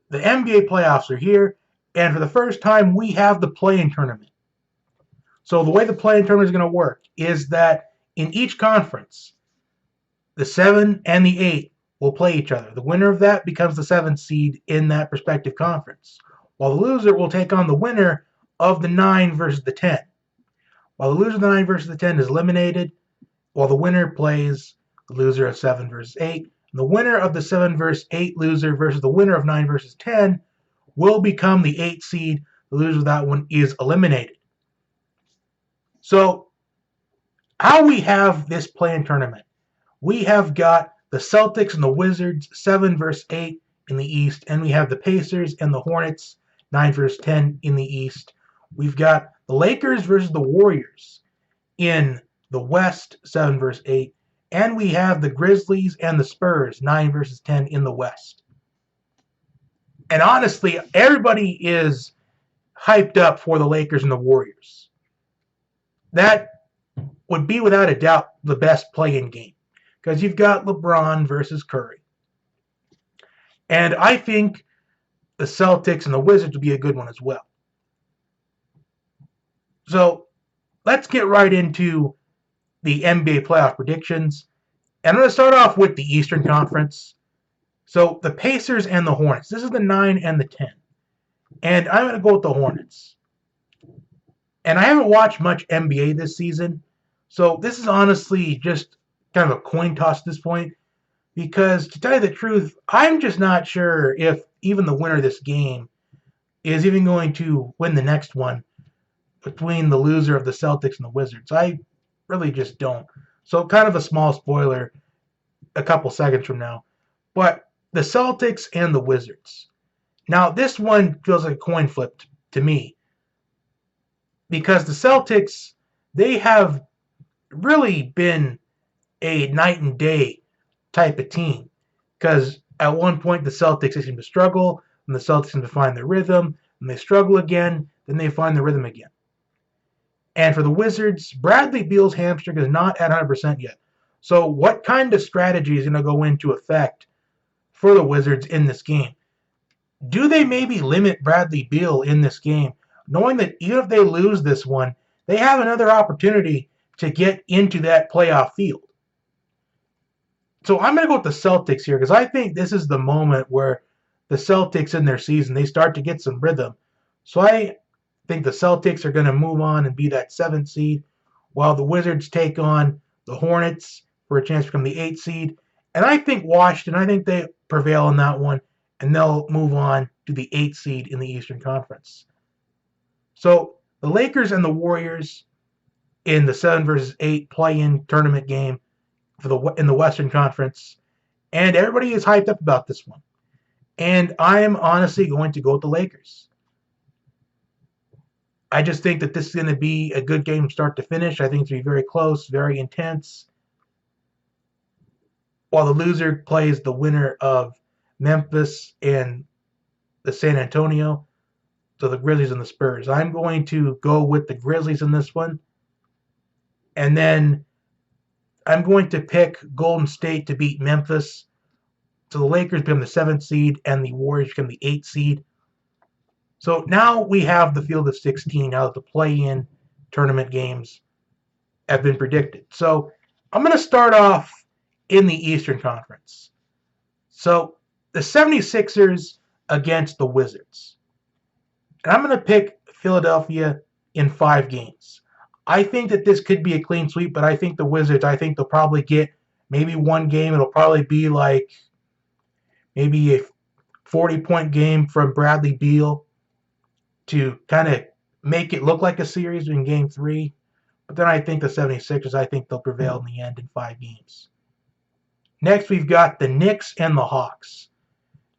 the NBA playoffs are here, and for the first time, we have the play-in tournament. So the way the play-in tournament is going to work is that in each conference, the 7 and the 8 will play each other. The winner of that becomes the 7th seed in that respective conference, while the loser will take on the winner of the 9 versus the 10. While the loser of the 9 versus the 10 is eliminated, while the winner plays the loser of 7 versus 8, and the winner of the 7 versus 8 loser versus the winner of 9 versus 10 will become the 8 seed. The loser of that one is eliminated. So, how we have this play-in tournament? We have got the Celtics and the Wizards 7 versus 8 in the East, and we have the Pacers and the Hornets 9 versus 10 in the East. We've got the Lakers versus the Warriors in the West 7 versus 8, and we have the Grizzlies and the Spurs 9 versus 10 in the West. And honestly, everybody is hyped up for the Lakers and the Warriors. That would be without a doubt the best play-in game, because you've got LeBron versus Curry. And I think the Celtics and the Wizards would be a good one as well. So let's get right into the NBA playoff predictions. And I'm going to start off with the Eastern Conference. So the Pacers and the Hornets. This is the 9 and the 10. And I'm going to go with the Hornets. And I haven't watched much NBA this season, so this is honestly just kind of a coin toss at this point, because to tell you the truth, I'm just not sure if even the winner of this game is even going to win the next one between the loser of the Celtics and the Wizards. I really just don't. So kind of a small spoiler a couple seconds from now. But the Celtics and the Wizards. Now, this one feels like a coin flip to me, because the Celtics, they have really been a night and day type of team. Because at one point the Celtics seem to struggle, and the Celtics seem to find their rhythm, and they struggle again, then they find their rhythm again. And for the Wizards, Bradley Beal's hamstring is not at 100% yet. So what kind of strategy is going to go into effect for the Wizards in this game? Do they maybe limit Bradley Beal in this game, knowing that even if they lose this one, they have another opportunity to get into that playoff field? So I'm going to go with the Celtics here, because I think this is the moment where the Celtics in their season, they start to get some rhythm. So I think the Celtics are going to move on and be that 7th seed, while the Wizards take on the Hornets for a chance to become the 8th seed. And I think Washington, I think they prevail in that one, and they'll move on to the 8th seed in the Eastern Conference. So the Lakers and the Warriors in the 7 versus 8 play-in tournament game in the Western Conference, and everybody is hyped up about this one. And I am honestly going to go with the Lakers. I just think that this is going to be a good game from start to finish. I think it's going to be very close, very intense, while the loser plays the winner of Memphis and the San Antonio, so the Grizzlies and the Spurs. I'm going to go with the Grizzlies in this one. And then I'm going to pick Golden State to beat Memphis. So the Lakers become the 7th seed and the Warriors become the 8th seed. So now we have the field of 16 now that the play-in tournament games have been predicted. So I'm going to start off in the Eastern Conference. So the 76ers against the Wizards. And I'm going to pick Philadelphia in 5 games. I think that this could be a clean sweep, but I think the Wizards, I think they'll probably get maybe one game. It'll probably be like maybe a 40-point game from Bradley Beal to kind of make it look like a series in Game 3. But then I think the 76ers, I think they'll prevail in the end in 5 games. Next, we've got the Knicks and the Hawks.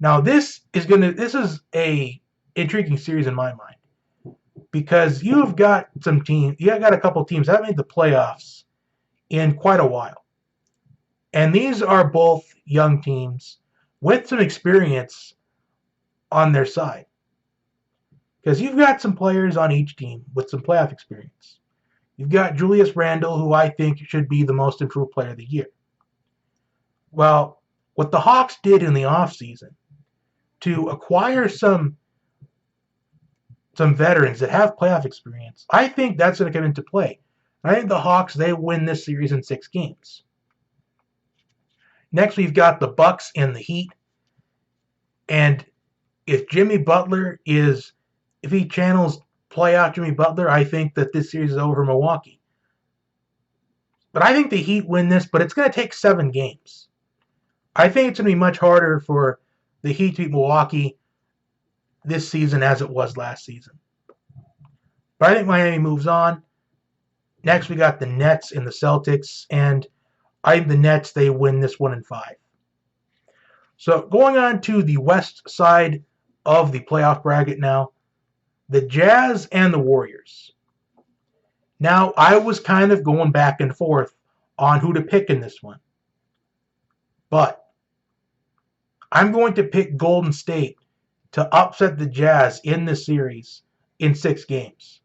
Now, this is a intriguing series in my mind, because you've got a couple teams that haven't made the playoffs in quite a while. And these are both young teams with some experience on their side. Because you've got some players on each team with some playoff experience. You've got Julius Randle, who I think should be the most improved player of the year. Well, what the Hawks did in the offseason to acquire some veterans that have playoff experience, I think that's going to come into play. I think the Hawks, they win this series in 6 games. Next, we've got the Bucks and the Heat. And if he channels playoff Jimmy Butler, I think that this series is over for Milwaukee. But I think the Heat win this, but it's going to take 7 games. I think it's going to be much harder for the Heat to beat Milwaukee this season as it was last season. But I think Miami moves on. Next, we got the Nets and the Celtics, and I think the Nets, they win this 1 in 5. So going on to the west side of the playoff bracket now, the Jazz and the Warriors. Now, I was kind of going back and forth on who to pick in this one. But I'm going to pick Golden State to upset the Jazz in this series in 6 games.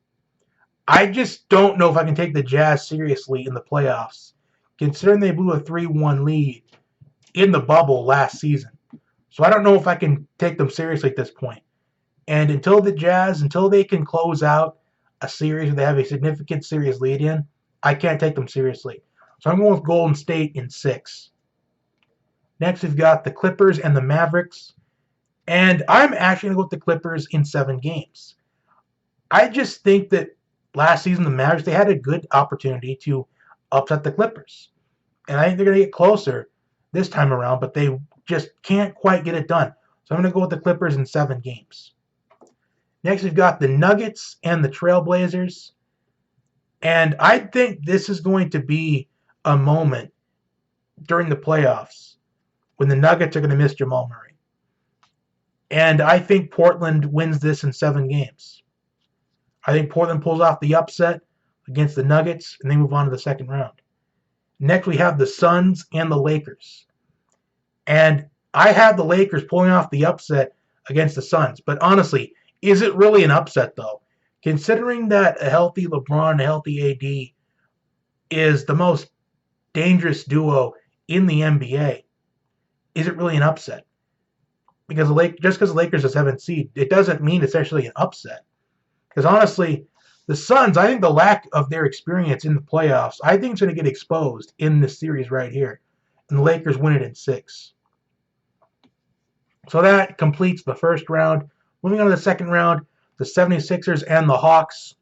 I just don't know if I can take the Jazz seriously in the playoffs, considering they blew a 3-1 lead in the bubble last season. So I don't know if I can take them seriously at this point. And until they can close out a series where they have a significant series lead in, I can't take them seriously. So I'm going with Golden State in 6. Next, we've got the Clippers and the Mavericks. And I'm actually going to go with the Clippers in 7 games. I just think that last season, the Mavericks, they had a good opportunity to upset the Clippers. And I think they're going to get closer this time around, but they just can't quite get it done. So I'm going to go with the Clippers in 7 games. Next, we've got the Nuggets and the Trailblazers. And I think this is going to be a moment during the playoffs when the Nuggets are going to miss Jamal Murray. And I think Portland wins this in 7 games. I think Portland pulls off the upset against the Nuggets, and they move on to the second round. Next, we have the Suns and the Lakers. And I have the Lakers pulling off the upset against the Suns. But honestly, is it really an upset, though? Considering that a healthy LeBron and a healthy AD is the most dangerous duo in the NBA, is it really an upset? Because just because the Lakers is 7th seed, it doesn't mean it's actually an upset. Because honestly, the Suns, I think the lack of their experience in the playoffs, I think is going to get exposed in this series right here. And the Lakers win it in 6. So that completes the first round. Moving on to the second round, the 76ers and the Hawks.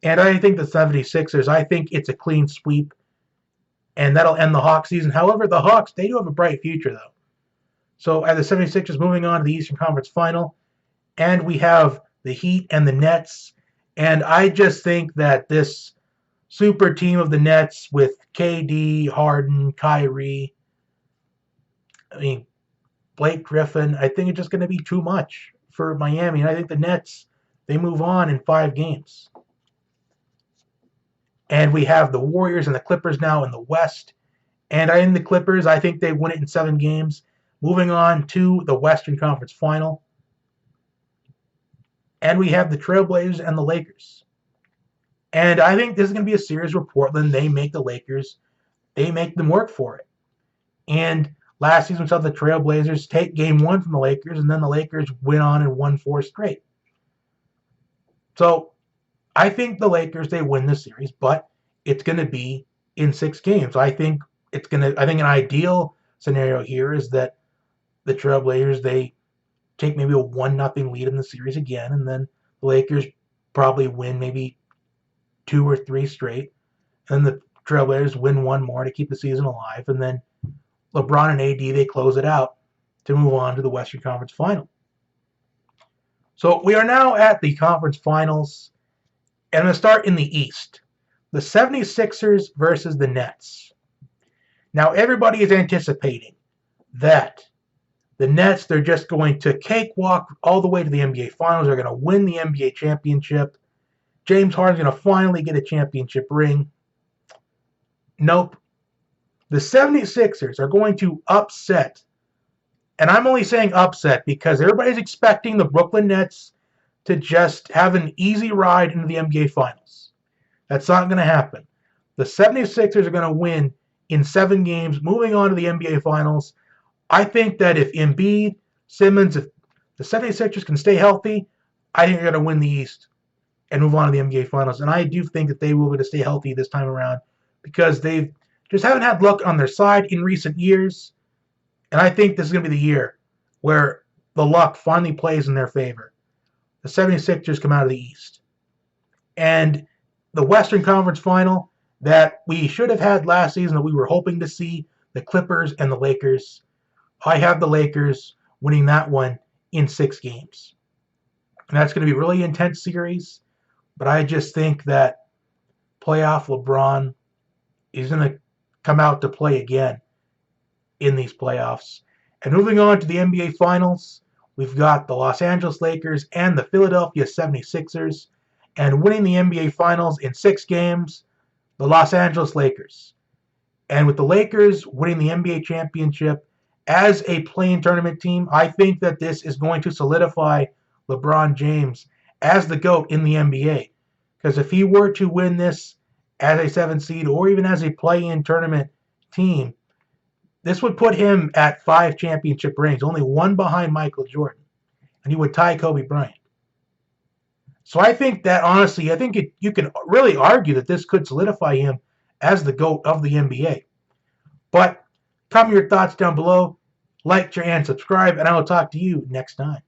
And I think the 76ers, I think it's a clean sweep. And that'll end the Hawks season. However, the Hawks, they do have a bright future, though. So at the 76ers, moving on to the Eastern Conference Final. And we have the Heat and the Nets. And I just think that this super team of the Nets with KD, Harden, Kyrie, Blake Griffin, I think it's just going to be too much for Miami. And I think the Nets, they move on in 5 games. And we have the Warriors and the Clippers now in the West. And in the Clippers, I think they win it in 7 games. Moving on to the Western Conference Final. And we have the Trailblazers and the Lakers. And I think this is going to be a series where Portland, they make the Lakers, they make them work for it. And last season we saw the Trailblazers take game 1 from the Lakers, and then the Lakers went on and won 4 straight. So I think the Lakers, they win this series, but it's going to be in 6 games. I think an ideal scenario here is that the Trailblazers, they take maybe a 1-0 lead in the series again, and then the Lakers probably win maybe 2 or 3 straight, and the Trailblazers win 1 more to keep the season alive, and then LeBron and AD, they close it out to move on to the Western Conference Final. So we are now at the conference finals, and I'm going to start in the East. The 76ers versus the Nets. Now everybody is anticipating that the Nets, they're just going to cakewalk all the way to the NBA Finals. They're going to win the NBA championship. James Harden's going to finally get a championship ring. Nope. The 76ers are going to upset. And I'm only saying upset because everybody's expecting the Brooklyn Nets to just have an easy ride into the NBA Finals. That's not going to happen. The 76ers are going to win in 7 games, moving on to the NBA Finals. I think that if Embiid, Simmons, if the 76ers can stay healthy, I think they're going to win the East and move on to the NBA Finals. And I do think that they will be able to stay healthy this time around because they've just haven't had luck on their side in recent years. And I think this is going to be the year where the luck finally plays in their favor. The 76ers come out of the East. And the Western Conference Final that we should have had last season that we were hoping to see, the Clippers and the Lakers. I have the Lakers winning that one in 6 games. And that's going to be a really intense series. But I just think that playoff LeBron is going to come out to play again in these playoffs. And moving on to the NBA Finals, we've got the Los Angeles Lakers and the Philadelphia 76ers. And winning the NBA Finals in 6 games, the Los Angeles Lakers. And with the Lakers winning the NBA championship as a play-in tournament team, I think that this is going to solidify LeBron James as the GOAT in the NBA. Because if he were to win this as a 7th seed or even as a play-in tournament team, this would put him at 5 championship rings, only one behind Michael Jordan. And he would tie Kobe Bryant. So I think that, honestly, you can really argue that this could solidify him as the GOAT of the NBA. But comment your thoughts down below, like, share, and subscribe, and I will talk to you next time.